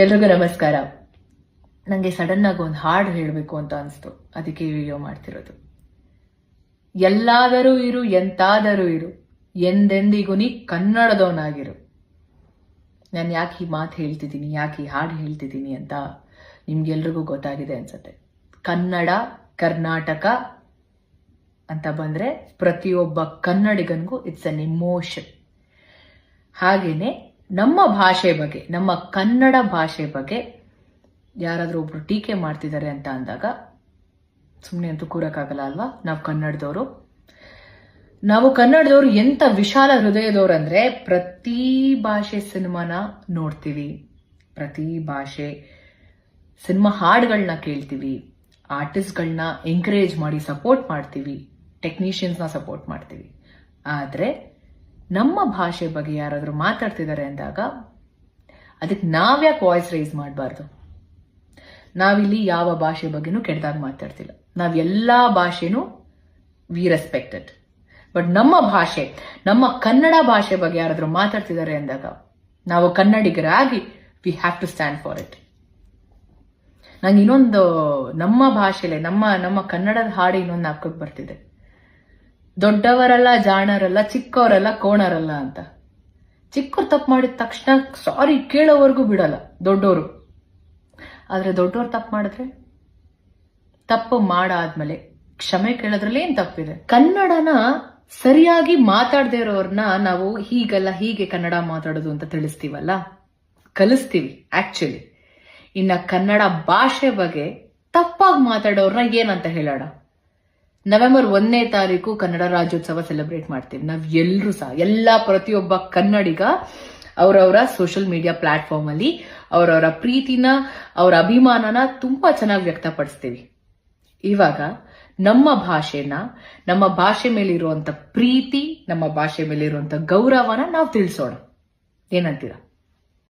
ಎಲ್ರಿಗೂ ನಮಸ್ಕಾರ. ನನಗೆ ಸಡನ್ ಆಗಿ ಒಂದು ಹಾಡು ಹೇಳಬೇಕು ಅಂತ ಅನಿಸ್ತು, ಅದಕ್ಕೆ ಈ ವಿಡಿಯೋ ಮಾಡ್ತಿರೋದು. ಎಲ್ಲಾದರೂ ಇರು ಎಂತಾದರೂ ಇರು, ಎಂದೆಂದಿಗೂ ನೀ ಕನ್ನಡದವನಾಗಿರು. ನಾನು ಯಾಕೆ ಈ ಮಾತು ಹೇಳ್ತಿದ್ದೀನಿ, ಯಾಕೆ ಈ ಹಾಡು ಹೇಳ್ತಿದ್ದೀನಿ ಅಂತ ನಿಮ್ಗೆಲ್ರಿಗೂ ಗೊತ್ತಾಗಿದೆ ಅನ್ಸುತ್ತೆ. ಕನ್ನಡ, ಕರ್ನಾಟಕ ಅಂತ ಬಂದ್ರೆ ಪ್ರತಿಯೊಬ್ಬ ಕನ್ನಡಿಗನಿಗೂ ಇಟ್ಸ್ ಅನ್ ಇಮೋಷನ್. ಹಾಗೇನೆ ನಮ್ಮ ಭಾಷೆ ಬಗ್ಗೆ, ನಮ್ಮ ಕನ್ನಡ ಭಾಷೆ ಬಗ್ಗೆ ಯಾರಾದ್ರೂ ಒಬ್ರು ಟೀಕೆ ಮಾಡ್ತಿದ್ದಾರೆ ಅಂತ ಅಂದಾಗ ಸುಮ್ಮನೆ ಅಂತೂ ಕೂರಕ್ಕಾಗಲ್ಲ ಅಲ್ವಾ. ನಾವು ಕನ್ನಡದವರು ಎಂತ ವಿಶಾಲ ಹೃದಯದವ್ರು ಅಂದ್ರೆ, ಪ್ರತಿ ಭಾಷೆ ಸಿನಿಮಾನ ನೋಡ್ತೀವಿ, ಪ್ರತಿ ಭಾಷೆ ಸಿನಿಮಾ ಹಾಡುಗಳನ್ನ ಕೇಳ್ತೀವಿ, ಆರ್ಟಿಸ್ಟ್ಗಳನ್ನ ಎಂಕರೇಜ್ ಮಾಡಿ ಸಪೋರ್ಟ್ ಮಾಡ್ತೀವಿ, ಟೆಕ್ನಿಷಿಯನ್ಸ್ನ ಸಪೋರ್ಟ್ ಮಾಡ್ತೀವಿ. ಆದ್ರೆ ನಮ್ಮ ಭಾಷೆ ಬಗ್ಗೆ ಯಾರಾದ್ರೂ ಮಾತಾಡ್ತಿದ್ದಾರೆ ಅಂದಾಗ ಅದಕ್ಕೆ ನಾವ್ಯಾಕೆ ವಾಯ್ಸ್ ರೈಸ್ ಮಾಡಬಾರ್ದು? ನಾವಿಲ್ಲಿ ಯಾವ ಭಾಷೆ ಬಗ್ಗೆನೂ ಕೆಟ್ಟದಾಗ ಮಾತಾಡ್ತಿಲ್ಲ. ನಾವೆಲ್ಲಾ ಭಾಷೆನೂ ವಿ ರೆಸ್ಪೆಕ್ಟೆಡ್. ಬಟ್ ನಮ್ಮ ಭಾಷೆ, ನಮ್ಮ ಕನ್ನಡ ಭಾಷೆ ಬಗ್ಗೆ ಯಾರಾದ್ರೂ ಮಾತಾಡ್ತಿದ್ದಾರೆ ಅಂದಾಗ ನಾವು ಕನ್ನಡಿಗರಾಗಿ we have to stand for it. ನಂಗೆ ಇನ್ನೊಂದು ನಮ್ಮ ಭಾಷೆಲೆ ನಮ್ಮ ಕನ್ನಡದ ಹಾಡು ಇನ್ನೊಂದು ಹಾಕೋಕ್ ಬರ್ತಿದೆ. ದೊಡ್ಡವರಲ್ಲ ಜಾಣರಲ್ಲ, ಚಿಕ್ಕವರಲ್ಲ ಕೋಣರಲ್ಲ ಅಂತ. ಚಿಕ್ಕವ್ರು ತಪ್ಪು ಮಾಡಿದ ತಕ್ಷಣ ಸಾರಿ ಕೇಳೋವರೆಗೂ ಬಿಡಲ್ಲ ದೊಡ್ಡವರು. ಆದ್ರೆ ದೊಡ್ಡವ್ರು ತಪ್ಪು ಮಾಡಿದ್ರೆ, ತಪ್ಪು ಮಾಡಾದ್ಮೇಲೆ ಕ್ಷಮೆ ಕೇಳೋದ್ರಲ್ಲಿ ಏನ್ ತಪ್ಪಿದೆ? ಕನ್ನಡನ ಸರಿಯಾಗಿ ಮಾತಾಡದೇ ಇರೋರ್ನ ನಾವು ಹೀಗಲ್ಲ ಹೀಗೆ ಕನ್ನಡ ಮಾತಾಡೋದು ಅಂತ ತಿಳಿಸ್ತೀವಲ್ಲ, ಕಲಿಸ್ತೀವಿ ಆಕ್ಚುಲಿ. ಇನ್ನ ಕನ್ನಡ ಭಾಷೆ ಬಗ್ಗೆ ತಪ್ಪಾಗಿ ಮಾತಾಡೋರ್ನ ಏನಂತ ಹೇಳೋಣ? ನವೆಂಬರ್ 1ನೇ ತಾರೀಕು ಕನ್ನಡ ರಾಜ್ಯೋತ್ಸವ ಸೆಲೆಬ್ರೇಟ್ ಮಾಡ್ತೀವಿ. ನಾವ್ ಎಲ್ರೂ ಸಹ ಪ್ರತಿಯೊಬ್ಬ ಕನ್ನಡಿಗ ಅವರವರ ಸೋಷಿಯಲ್ ಮೀಡಿಯಾ ಪ್ಲಾಟ್ಫಾರ್ಮ್ ಅಲ್ಲಿ ಅವರವರ ಪ್ರೀತಿನ, ಅವರ ಅಭಿಮಾನನ ತುಂಬಾ ಚೆನ್ನಾಗಿ ವ್ಯಕ್ತಪಡಿಸ್ತೀವಿ. ಇವಾಗ ನಮ್ಮ ಭಾಷೆನ, ನಮ್ಮ ಭಾಷೆ ಮೇಲೆ ಇರುವಂತ ಪ್ರೀತಿ, ನಮ್ಮ ಭಾಷೆ ಮೇಲೆ ಇರುವಂತ ಗೌರವನ ನಾವು ತಿಳಿಸೋಣ. ಏನಂತೀರಾ?